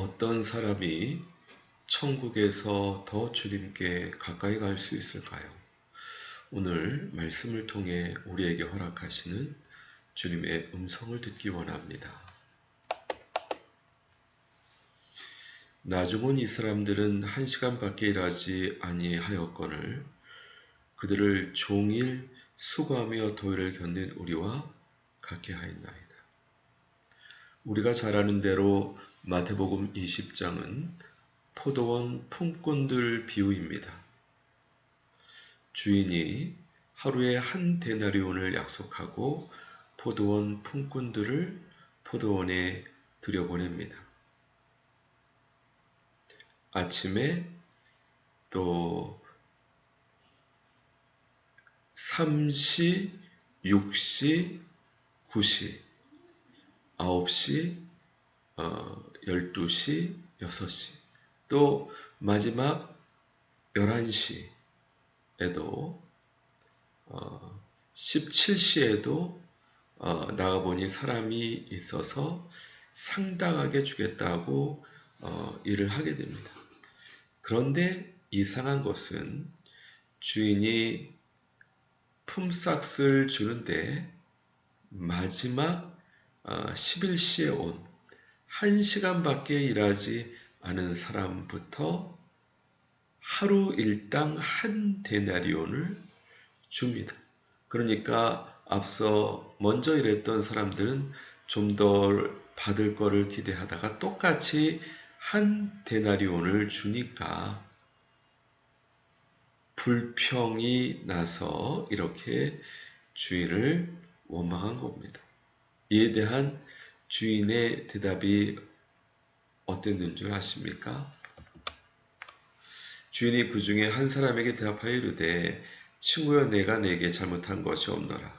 어떤 사람이 천국에서 더 주님께 가까이 갈 수 있을까요? 오늘 말씀을 통해 우리에게 허락하시는 주님의 음성을 듣기 원합니다. 나중은 이 사람들은 1시간밖에 일하지 아니하였거늘 그들을 종일 수고하며 도일을 견딘 우리와 같게 하였나이다. 우리가 잘 아는 대로 마태복음 20장은 포도원 품꾼들 비유입니다. 주인이 하루에 한 데나리온을 약속하고 포도원 품꾼들을 포도원에 들여보냅니다. 아침에 또 3시, 6시, 9시, 9시, 12시, 6시, 또 마지막 11시에도 17시에도 나가보니 사람이 있어서 상당하게 주겠다고 일을 하게 됩니다. 그런데 이상한 것은 주인이 품삯을 주는데 마지막 11시에 온 1시간밖에 일하지 않은 사람부터 하루 일당 한 데나리온을 줍니다. 그러니까 앞서 먼저 일했던 사람들은 좀 더 받을 거를 기대하다가 똑같이 한 데나리온을 주니까 불평이 나서 이렇게 주인을 원망한 겁니다. 이에 대한 주인의 대답이 어땠는 줄 아십니까? 주인이 그 중에 한 사람에게 대답하여 이르되 친구여 내가 내게 잘못한 것이 없노라.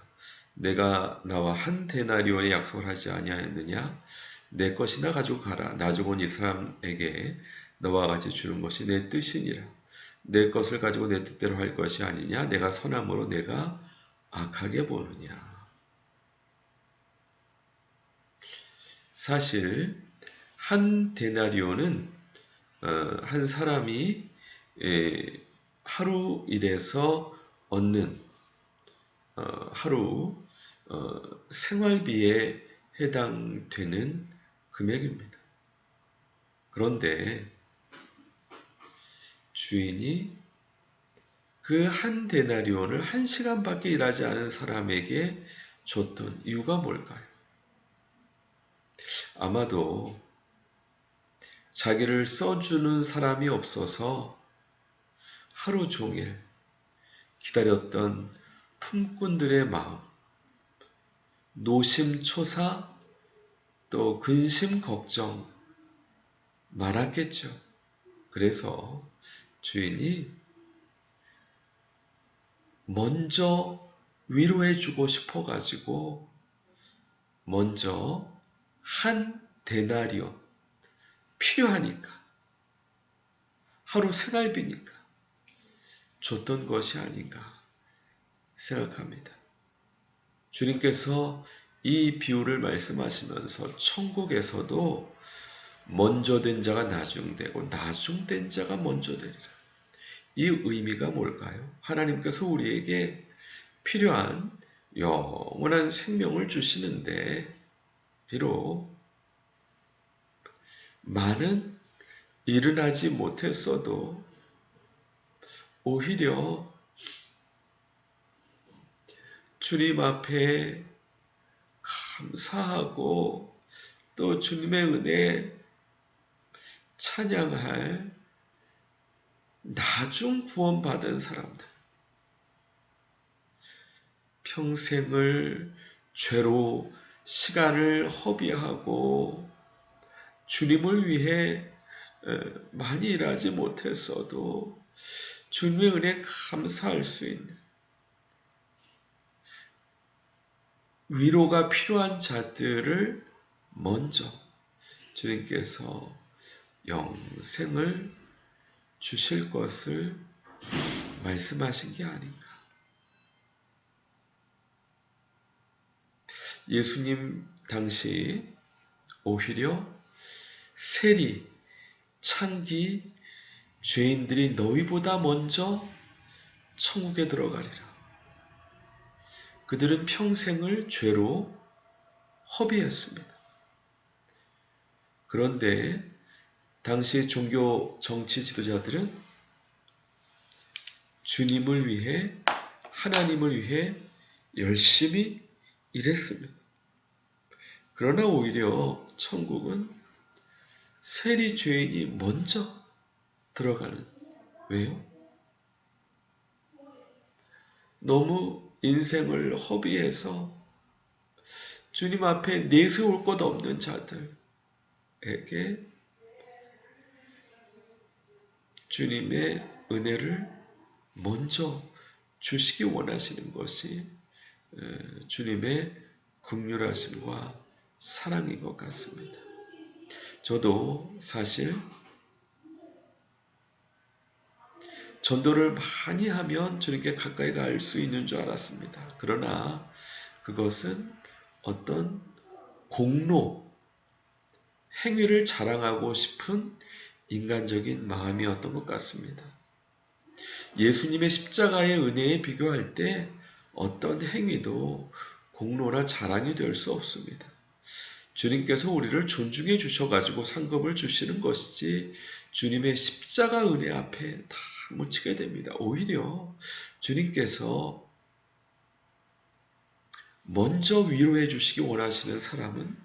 내가 나와 한 데나리온의 약속을 하지 아니하였느냐? 내 것이나 가지고 가라. 나중은 이 사람에게 너와 같이 주는 것이 내 뜻이니라. 내 것을 가지고 내 뜻대로 할 것이 아니냐? 내가 선함으로 내가 악하게 보느냐? 사실 한 데나리온은 한 사람이 하루 일해서 얻는 하루 생활비에 해당되는 금액입니다. 그런데 주인이 그 한 데나리온을 1시간밖에 일하지 않은 사람에게 줬던 이유가 뭘까요? 아마도 자기를 써주는 사람이 없어서 하루 종일 기다렸던 품꾼들의 마음, 노심초사 또 근심 걱정 많았겠죠. 그래서 주인이 먼저 위로해주고 싶어가지고 먼저 한 데나리온 필요하니까 하루 생활비니까 줬던 것이 아닌가 생각합니다. 주님께서 이 비유를 말씀하시면서 천국에서도 먼저 된 자가 나중되고 나중된 자가 먼저 되리라. 이 의미가 뭘까요? 하나님께서 우리에게 필요한 영원한 생명을 주시는데 비록 많은 일은 하지 못했어도 오히려 주님 앞에 감사하고 또 주님의 은혜 찬양할 나중 구원받은 사람들, 평생을 죄로 시간을 허비하고 주님을 위해 많이 일하지 못했어도 주님의 은혜 감사할 수 있는 위로가 필요한 자들을 먼저 주님께서 영생을 주실 것을 말씀하신 게 아닌가. 예수님 당시 오히려 세리, 창기 죄인들이 너희보다 먼저 천국에 들어가리라. 그들은 평생을 죄로 허비했습니다. 그런데 당시 종교 정치 지도자들은 주님을 위해, 하나님을 위해 열심히 일했습니다. 그러나 오히려 천국은 세리 죄인이 먼저 들어가는. 왜요? 너무 인생을 허비해서 주님 앞에 내세울 것 없는 자들에게 주님의 은혜를 먼저 주시기 원하시는 것이 주님의 긍휼하심과 사랑인 것 같습니다. 저도 사실 전도를 많이 하면 주님께 가까이 갈 수 있는 줄 알았습니다. 그러나 그것은 어떤 공로, 행위를 자랑하고 싶은 인간적인 마음이었던 것 같습니다. 예수님의 십자가의 은혜에 비교할 때 어떤 행위도 공로나 자랑이 될 수 없습니다. 주님께서 우리를 존중해 주셔가지고 상급을 주시는 것이지 주님의 십자가 은혜 앞에 다 묻히게 됩니다. 오히려 주님께서 먼저 위로해 주시기 원하시는 사람은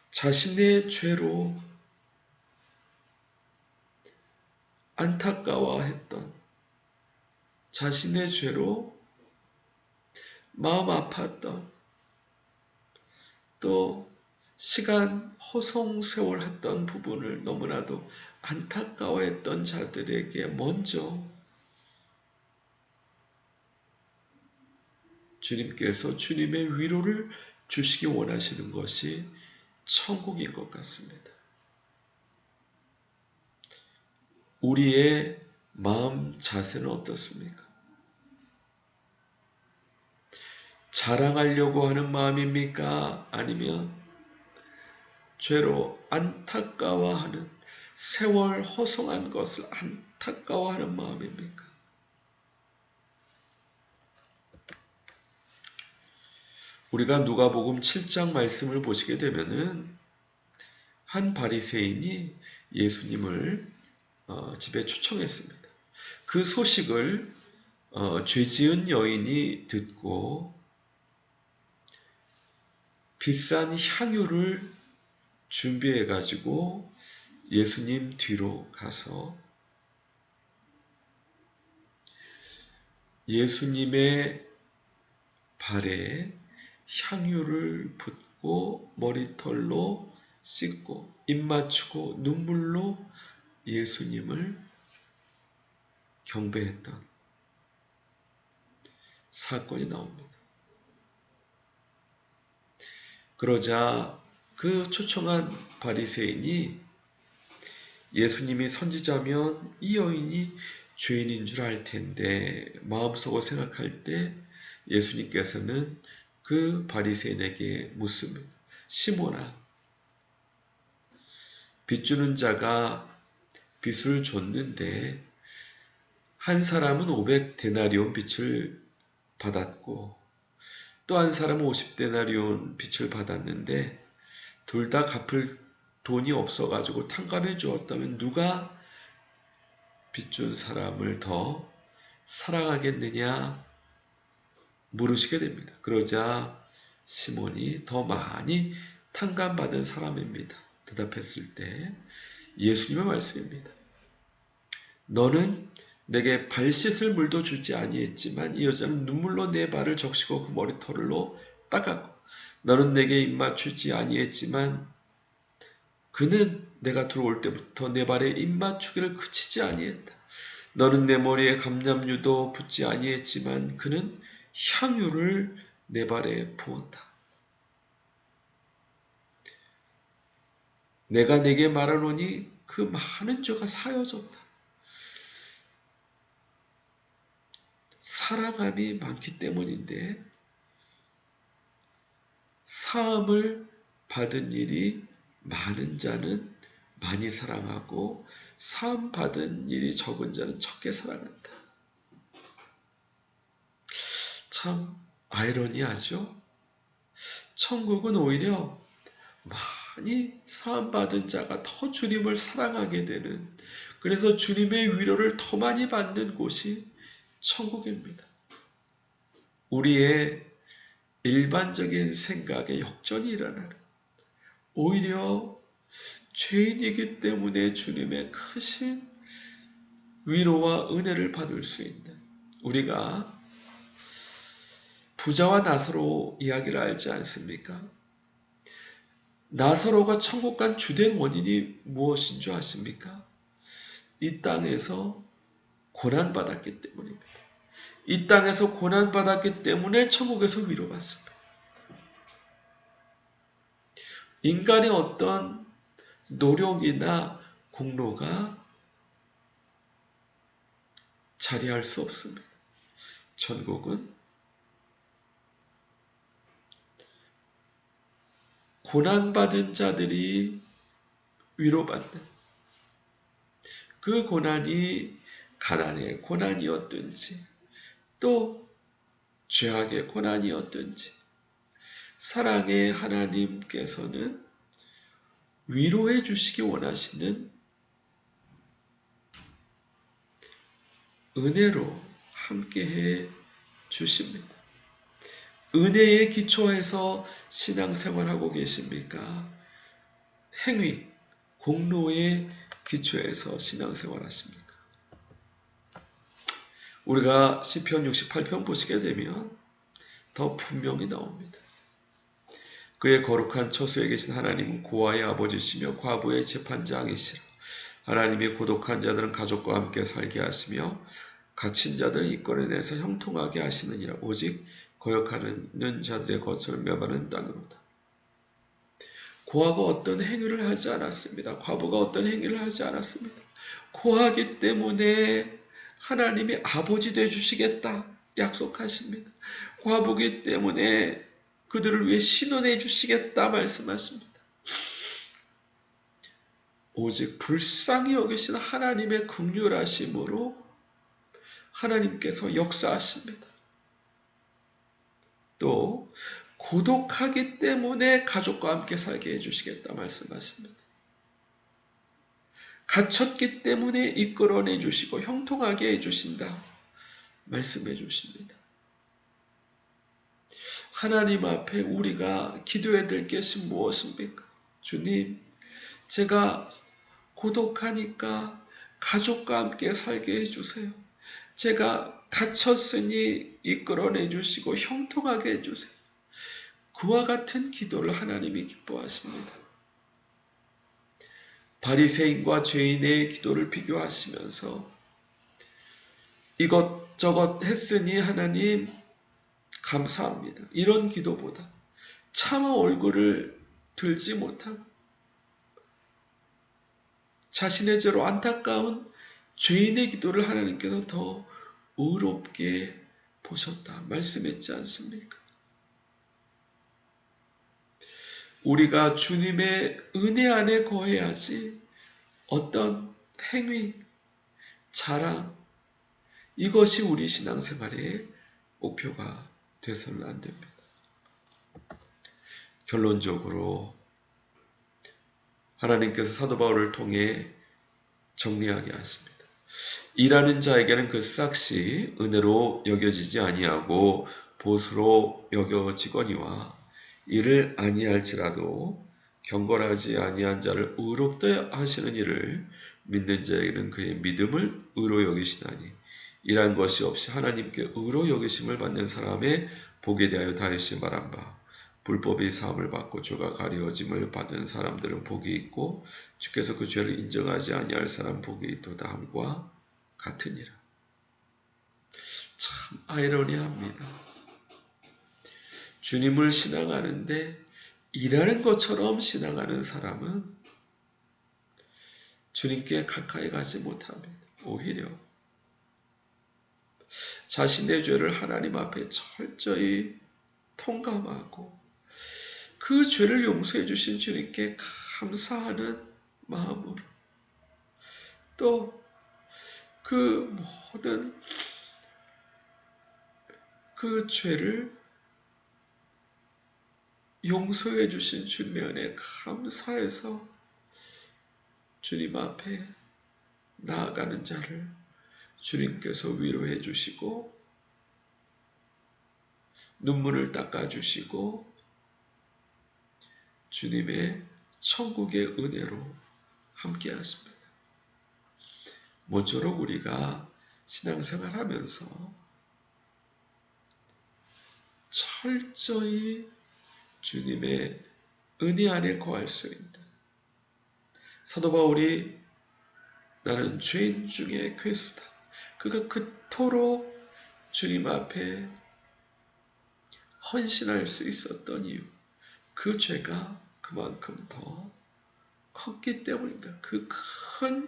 자신의 죄로 안타까워했던, 자신의 죄로 마음 아팠던, 또 시간 허송세월했던 부분을 너무나도 안타까워했던 자들에게 먼저 주님께서 주님의 위로를 주시기 원하시는 것이 천국인 것 같습니다. 우리의 마음 자세는 어떻습니까? 자랑하려고 하는 마음입니까? 아니면 죄로 안타까워하는, 세월 허송한 것을 안타까워하는 마음입니까? 우리가 누가복음 7장 말씀을 보시게 되면은 한 바리새인이 예수님을 집에 초청했습니다. 그 소식을 죄지은 여인이 듣고 비싼 향유를 준비해 가지고 예수님 뒤로 가서 예수님의 발에 향유를 붓고 머리털로 씻고 입 맞추고 눈물로 예수님을 경배했던 사건이 나옵니다. 그러자 그 초청한 바리새인이 예수님이 선지자면 이 여인이 죄인인 줄 알 텐데 마음속으로 생각할 때 예수님께서는 그 바리새인에게 묻습니다. 시몬아, 빚주는 자가 빚을 줬는데 한 사람은 500데나리온 빚을 받았고 또 한 사람은 50데나리온 빚을 받았는데 둘 다 갚을 돈이 없어가지고 탕감해 주었다면 누가 빚준 사람을 더 사랑하겠느냐 물으시게 됩니다. 그러자 시몬이 더 많이 탕감받은 사람입니다. 대답했을 때 예수님의 말씀입니다. 너는 내게 발 씻을 물도 주지 아니했지만 이 여자는 눈물로 내 발을 적시고 그 머리털로 닦았고 너는 내게 입 맞추지 아니했지만 그는 내가 들어올 때부터 내 발에 입 맞추기를 그치지 아니했다. 너는 내 머리에 감람유도 붓지 아니했지만 그는 향유를 내 발에 부었다. 내가 내게 말하노니 그 많은 죄가 사여졌다. 사랑함이 많기 때문인데 사함을 받은 일이 많은 자는 많이 사랑하고 사함 받은 일이 적은 자는 적게 사랑한다. 참 아이러니하죠? 천국은 오히려 많이 사함받은 자가 더 주님을 사랑하게 되는, 그래서 주님의 위로를 더 많이 받는 곳이 천국입니다. 우리의 일반적인 생각에 역전이 일어나는, 오히려 죄인이기 때문에 주님의 크신 위로와 은혜를 받을 수 있는, 우리가 부자와 나사로 이야기를 알지 않습니까? 나사로가 천국 간 주된 원인이 무엇인 줄 아십니까? 이 땅에서 고난받았기 때문입니다. 이 땅에서 고난받았기 때문에 천국에서 위로받습니다. 인간의 어떤 노력이나 공로가 자리할 수 없습니다. 천국은 고난받은 자들이 위로받는, 그 고난이 가난의 고난이었든지 또 죄악의 고난이었든지 사랑의 하나님께서는 위로해 주시기 원하시는 은혜로 함께해 주십니다. 은혜에 기초해서 신앙생활하고 계십니까? 행위, 공로에 기초해서 신앙생활하십니까? 우리가 시편 68편 보시게 되면 더 분명히 나옵니다. 그의 거룩한 처소에 계신 하나님은 고아의 아버지시며 과부의 재판장이시라. 하나님이 고독한 자들은 가족과 함께 살게 하시며 갇힌 자들을 이끌어내서 형통하게 하시느니라. 오직 거역하는 자들의 것을 멸하는 땅으로다. 고아가 어떤 행위를 하지 않았습니다. 과부가 어떤 행위를 하지 않았습니다. 고아기 때문에 하나님이 아버지 되어주시겠다 약속하십니다. 과부기 때문에 그들을 위해 신원해 주시겠다 말씀하십니다. 오직 불쌍히 여기신 하나님의 긍휼하심으로 하나님께서 역사하십니다. 또 고독하기 때문에 가족과 함께 살게 해주시겠다 말씀하십니다. 갇혔기 때문에 이끌어내 주시고 형통하게 해주신다 말씀해 주십니다. 하나님 앞에 우리가 기도해야 될 것이 무엇입니까? 주님, 제가 고독하니까 가족과 함께 살게 해주세요. 제가 갇혔으니 이끌어내 주시고 형통하게 해주세요. 그와 같은 기도를 하나님이 기뻐하십니다. 바리새인과 죄인의 기도를 비교하시면서 이것저것 했으니 하나님 감사합니다. 이런 기도보다 차마 얼굴을 들지 못하고 자신의 죄로 안타까운 죄인의 기도를 하나님께서 더 의롭게 보셨다 말씀했지 않습니까? 우리가 주님의 은혜 안에 거해야지 어떤 행위, 자랑, 이것이 우리 신앙생활의 목표가 되서는 안 됩니다. 결론적으로 하나님께서 사도 바울을 통해 정리하게 하십니다. 일하는 자에게는 그 싹시 은혜로 여겨지지 아니하고 보수로 여겨지거니와 이를 아니할지라도 경건하지 아니한 자를 의롭다 하시는 이를 믿는 자에게는 그의 믿음을 의로 여기시나니 이란 것이 없이 하나님께 의로 여기심을 받는 사람의 복에 대하여 다윗이 말한 바 불법이 사함을 받고 죄가 가려짐을 받은 사람들은 복이 있고 주께서 그 죄를 인정하지 아니할 사람 복이 있도다 함과 같으니라. 참 아이러니합니다. 주님을 신앙하는데 일하는 것처럼 신앙하는 사람은 주님께 가까이 가지 못합니다. 오히려 자신의 죄를 하나님 앞에 철저히 통감하고 그 죄를 용서해 주신 주님께 감사하는 마음으로 또 그 모든 그 죄를 용서해 주신 주님의 은혜에 감사해서 주님 앞에 나아가는 자를 주님께서 위로해 주시고 눈물을 닦아 주시고 주님의 천국의 은혜로 함께 하십니다. 모쪼록 우리가 신앙생활하면서 철저히 주님의 은혜 안에 거할 수 있는 사도 바울이 나는 죄인 중에 괴수다. 그가 그토록 주님 앞에 헌신할 수 있었던 이유, 그 죄가 그만큼 더 컸기 때문입니다. 그 큰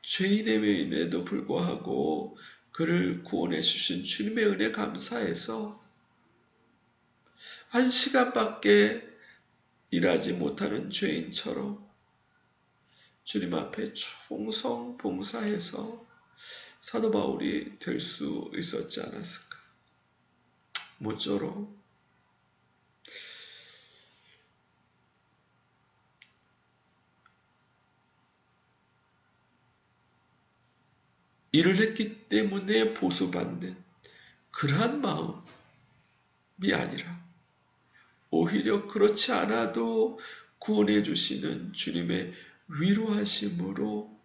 죄인의 매임에도 불구하고 그를 구원해 주신 주님의 은혜 감사해서 한 시간밖에 일하지 못하는 죄인처럼 주님 앞에 충성 봉사해서 사도 바울이 될 수 있었지 않았을까? 모쪼록 일을 했기 때문에 보수받는 그러한 마음이 아니라 오히려 그렇지 않아도 구원해 주시는 주님의 위로하심으로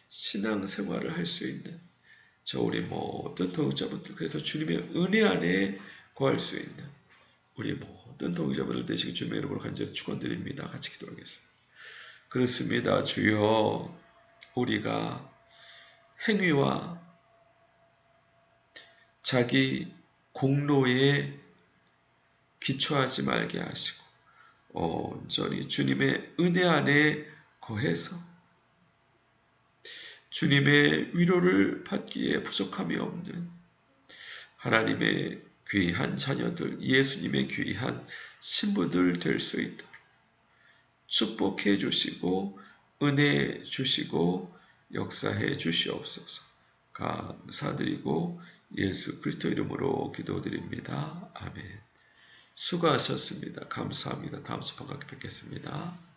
신앙생활을 할 수 있는 저 우리 모든 동역자분들, 그래서 주님의 은혜 안에 거할 수 있는 우리 모든 동역자분들 되시기 주님의 이름으로 간절히 축원드립니다. 같이 기도하겠습니다. 그렇습니다. 주여, 우리가 행위와 자기 공로에 기초하지 말게 하시고 온전히 주님의 은혜 안에 거해서 주님의 위로를 받기에 부족함이 없는 하나님의 귀한 자녀들, 예수님의 귀한 신부들 될 수 있도록 축복해 주시고 은혜 주시고 역사해 주시옵소서. 감사드리고 예수 그리스도 이름으로 기도드립니다. 아멘. 수고하셨습니다. 감사합니다. 다음 수업 반갑게 뵙겠습니다.